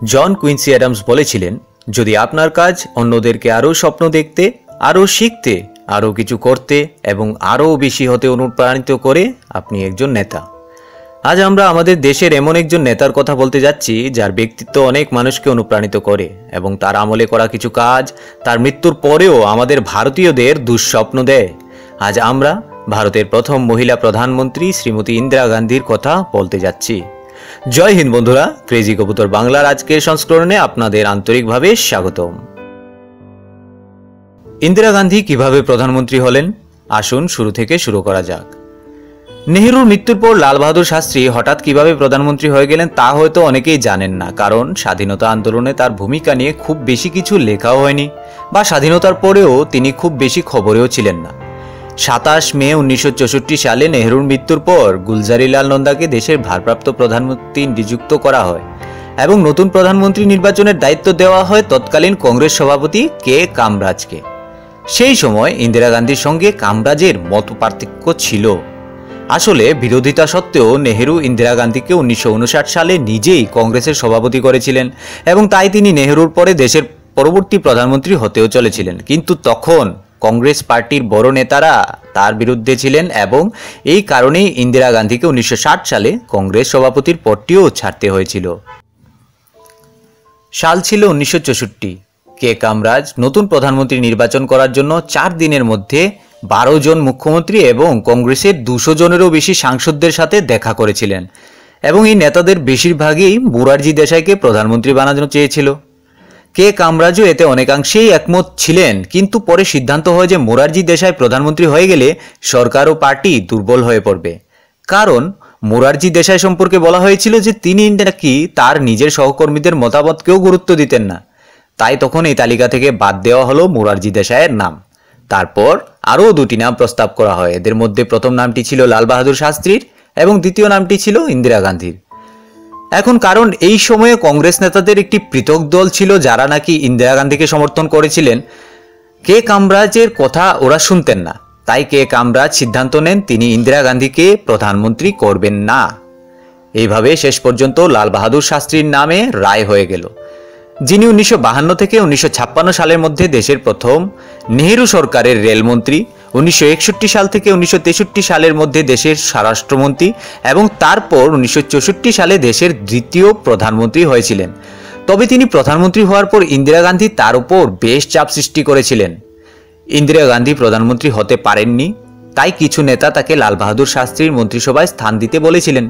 John Quincy Adams বলেছিলেন, যদি আপনার কাজ অন্যদেরকে আরও স্বপ্ন দেখতে, আরও শিখতে, আরও কিছু করতে এবং আরও বেশি হতে অনুপ্রাণিত করে, আপনি একজন নেতা। আজ আমরা আমাদের দেশের এমন একজন নেতার কথা বলতে যাচ্ছি যার ব্যক্তিত্ব অনেক মানুষকে অনুপ্রাণিত করে এবং তার আমলে করা কিছু কাজ তার মৃত্যুর পরেও আমাদের ভারতীয়দের দুঃস্বপ্ন দেয়। আজ আমরা ভারতের প্রথম মহিলা প্রধানমন্ত্রী শ্রীমতী ইন্দিরা গান্ধীর কথা বলতে যাচ্ছি। জয় হিন্দ বন্ধুরা, ক্রেজি কবুতর বাংলার আজকের সংস্করণে আপনাদের আন্তরিকভাবে স্বাগতম। ইন্দিরা গান্ধী কিভাবে প্রধানমন্ত্রী হলেন, আসুন শুরু থেকে শুরু করা যাক। নেহরুর মৃত্যুর পর লাল বাহাদুর শাস্ত্রী হঠাৎ কিভাবে প্রধানমন্ত্রী হয়ে গেলেন তা হয়তো অনেকেই জানেন না, কারণ স্বাধীনতা আন্দোলনে তার ভূমিকা নিয়ে খুব বেশি কিছু লেখাও হয়নি বা স্বাধীনতার পরেও তিনি খুব বেশি খবরেও ছিলেন না। 27 মে 1964 সালে নেহরুর মৃত্যুর পর গুলজারিলাল নন্দাকে দেশের ভারপ্রাপ্ত প্রধানমন্ত্রী নিযুক্ত করা হয় এবং নতুন প্রধানমন্ত্রী নির্বাচনের দায়িত্ব দেওয়া হয় তৎকালীন কংগ্রেস সভাপতি কে কামরাজকে। সেই সময় ইন্দিরা গান্ধীর সঙ্গে কামরাজের মত পার্থক্য ছিল। আসলে বিরোধিতা সত্ত্বেও নেহেরু ইন্দিরা গান্ধীকে 1959 সালে নিজেই কংগ্রেসের সভাপতি করেছিলেন এবং তাই তিনি নেহেরুর পরে দেশের পরবর্তী প্রধানমন্ত্রী হতেও চলেছিলেন। কিন্তু তখন কংগ্রেস পার্টির বড় নেতারা তার বিরুদ্ধে ছিলেন এবং এই কারণেই ইন্দিরা গান্ধীকে 1960 সালে কংগ্রেস সভাপতির পদটিও ছাড়তে হয়েছিল। সাল ছিল 1964। কে কামরাজ নতুন প্রধানমন্ত্রী নির্বাচন করার জন্য 4 দিনের মধ্যে 12 জন মুখ্যমন্ত্রী এবং কংগ্রেসের 200 জনেরও বেশি সাংসদদের সাথে দেখা করেছিলেন এবং এই নেতাদের বেশিরভাগই মোরারজি দেশাইকে প্রধানমন্ত্রী বানানো চেয়েছিল। কে কামরাজও এতে অনেকাংশেই একমত ছিলেন, কিন্তু পরে সিদ্ধান্ত হয় যে মোরারজি দেশাই প্রধানমন্ত্রী হয়ে গেলে সরকার ও পার্টি দুর্বল হয়ে পড়বে, কারণ মোরারজি দেশাই সম্পর্কে বলা হয়েছিল যে তিনি নাকি তার নিজের সহকর্মীদের মতামতকেও গুরুত্ব দিতেন না। তাই তখন এই তালিকা থেকে বাদ দেওয়া হলো মোরারজি দেশাইয়ের নাম। তারপর আরও 2টি নাম প্রস্তাব করা হয়। এদের মধ্যে প্রথম নামটি ছিল লাল বাহাদুর শাস্ত্রীর এবং দ্বিতীয় নামটি ছিল ইন্দিরা গান্ধীর। এখন কারণ এই সময়ে কংগ্রেস নেতাদের একটি পৃথক দল ছিল যারা নাকি ইন্দিরা গান্ধীকে সমর্থন করেছিলেন, কে কামরাজের কথা ওরা শুনতেন না। তাই কে কামরাজ সিদ্ধান্ত নেন তিনি ইন্দিরা গান্ধীকে প্রধানমন্ত্রী করবেন না। এইভাবে শেষ পর্যন্ত লাল বাহাদুর শাস্ত্রীর নামে রায় হয়ে গেল, যিনি 1952 থেকে 1956 সালের মধ্যে দেশের প্রথম নেহেরু সরকারের রেলমন্ত্রী, 1961 সাল থেকে 1963 সালের মধ্যে দেশের স্বরাষ্ট্রমন্ত্রী এবং তারপর 1964 সালে দেশের দ্বিতীয় প্রধানমন্ত্রী হয়েছিলেন। তবে তিনি প্রধানমন্ত্রী হওয়ার পর ইন্দিরা গান্ধী তার উপর বেশ চাপ সৃষ্টি করেছিলেন। ইন্দিরা গান্ধী প্রধানমন্ত্রী হতে পারেননি, তাই কিছু নেতা তাকে লাল বাহাদুর শাস্ত্রীর মন্ত্রিসভায় স্থান দিতে বলেছিলেন।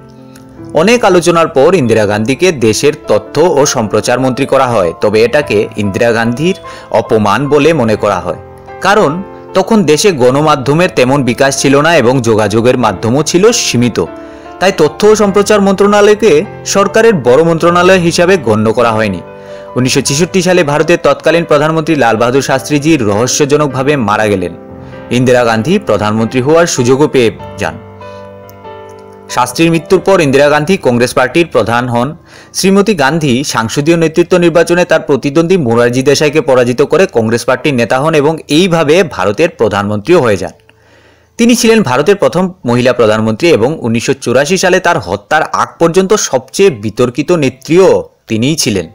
অনেক আলোচনার পর ইন্দিরা গান্ধীকে দেশের তথ্য ও সম্প্রচার মন্ত্রী করা হয়, তবে এটাকে ইন্দিরা গান্ধীর অপমান বলে মনে করা হয়, কারণ তখন দেশে গণমাধ্যমের তেমন বিকাশ ছিল না এবং যোগাযোগের মাধ্যমও ছিল সীমিত। তাই তথ্য ও সম্প্রচার মন্ত্রণালয়কে সরকারের বড় মন্ত্রণালয় হিসাবে গণ্য করা হয়নি। 1966 সালে ভারতের তৎকালীন প্রধানমন্ত্রী লাল বাহাদুর শাস্ত্রীজি রহস্যজনকভাবে মারা গেলেন। ইন্দিরা গান্ধী প্রধানমন্ত্রী হওয়ার সুযোগও পেয়ে যান। শাস্ত্রীর মৃত্যুর পর ইন্দিরা গান্ধী কংগ্রেস পার্টির প্রধান হন। শ্রীমতী গান্ধী সংসদীয় নেতৃত্ব নির্বাচনে তার প্রতিদ্বন্দ্বী মোরারজি দেশাইকে পরাজিত করে কংগ্রেস পার্টির নেতা হন এবং এইভাবে ভারতের প্রধানমন্ত্রীও হয়ে যান। তিনি ছিলেন ভারতের প্রথম মহিলা প্রধানমন্ত্রী এবং 1984 সালে তার হত্যার আগ পর্যন্ত সবচেয়ে বিতর্কিত নেত্রীও তিনিই ছিলেন।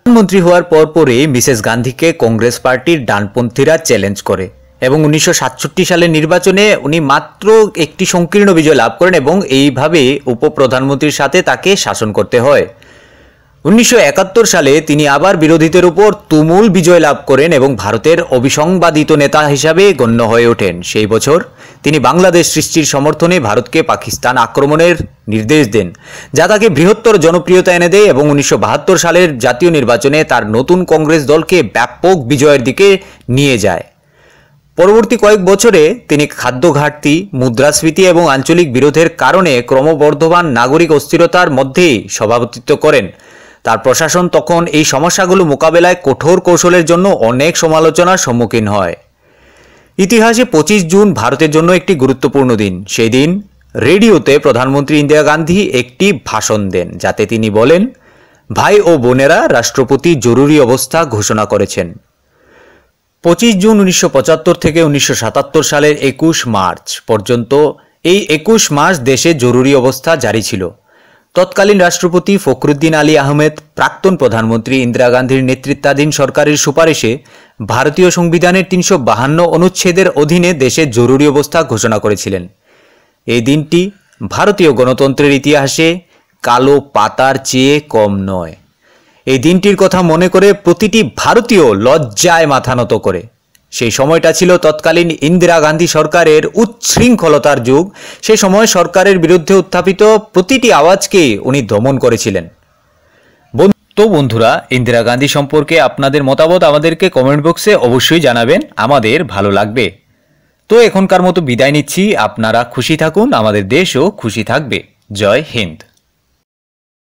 প্রধানমন্ত্রী হওয়ার পরপরই মিসেস গান্ধীকে কংগ্রেস পার্টির ডানপন্থীরা চ্যালেঞ্জ করে এবং 1967 সালের নির্বাচনে উনি মাত্র একটি সংকীর্ণ বিজয় লাভ করেন এবং এইভাবে উপপ্রধানমন্ত্রীর সাথে তাকে শাসন করতে হয়। 1971 সালে তিনি আবার বিরোধীদের উপর তুমুল বিজয় লাভ করেন এবং ভারতের অবিসংবাদিত নেতা হিসাবে গণ্য হয়ে ওঠেন। সেই বছর তিনি বাংলাদেশ সৃষ্টির সমর্থনে ভারতকে পাকিস্তান আক্রমণের নির্দেশ দেন, যা তাকে বৃহত্তর জনপ্রিয়তা এনে দেয় এবং 1972 সালের জাতীয় নির্বাচনে তার নতুন কংগ্রেস দলকে ব্যাপক বিজয়ের দিকে নিয়ে যায়। পরবর্তী কয়েক বছরে তিনি খাদ্য ঘাটতি, মুদ্রাস্ফীতি এবং আঞ্চলিক বিরোধের কারণে ক্রমবর্ধমান নাগরিক অস্থিরতার মধ্যেই সভাপতিত্ব করেন। তার প্রশাসন তখন এই সমস্যাগুলো মোকাবেলায় কঠোর কৌশলের জন্য অনেক সমালোচনার সম্মুখীন হয়। ইতিহাসে 25 জুন ভারতের জন্য একটি গুরুত্বপূর্ণ দিন। সেই দিন রেডিওতে প্রধানমন্ত্রী ইন্দিরা গান্ধী একটি ভাষণ দেন, যাতে তিনি বলেন, ভাই ও বোনেরা, রাষ্ট্রপতি জরুরি অবস্থা ঘোষণা করেছেন। 25 জুন 1975 থেকে 1977 সালের 21 মার্চ পর্যন্ত এই 21 মাস দেশে জরুরি অবস্থা জারি ছিল। তৎকালীন রাষ্ট্রপতি ফখরুদ্দিন আলী আহমেদ প্রাক্তন প্রধানমন্ত্রী ইন্দিরা গান্ধীর নেতৃত্বাধীন সরকারের সুপারিশে ভারতীয় সংবিধানের 352 অনুচ্ছেদের অধীনে দেশে জরুরি অবস্থা ঘোষণা করেছিলেন। এই দিনটি ভারতীয় গণতন্ত্রের ইতিহাসে কালো পাতার চেয়ে কম নয়। এই দিনটির কথা মনে করে প্রতিটি ভারতীয় লজ্জায় মাথা নত করে। সেই সময়টা ছিল তৎকালীন ইন্দিরা গান্ধী সরকারের উচ্ছৃঙ্খলতার যুগ। সে সময় সরকারের বিরুদ্ধে উত্থাপিত প্রতিটি আওয়াজকে উনি দমন করেছিলেন। তো বন্ধুরা, ইন্দিরা গান্ধী সম্পর্কে আপনাদের মতামত আমাদেরকে কমেন্ট বক্সে অবশ্যই জানাবেন, আমাদের ভালো লাগবে। তো এখনকার মতো বিদায় নিচ্ছি। আপনারা খুশি থাকুন, আমাদের দেশও খুশি থাকবে। জয় হিন্দ।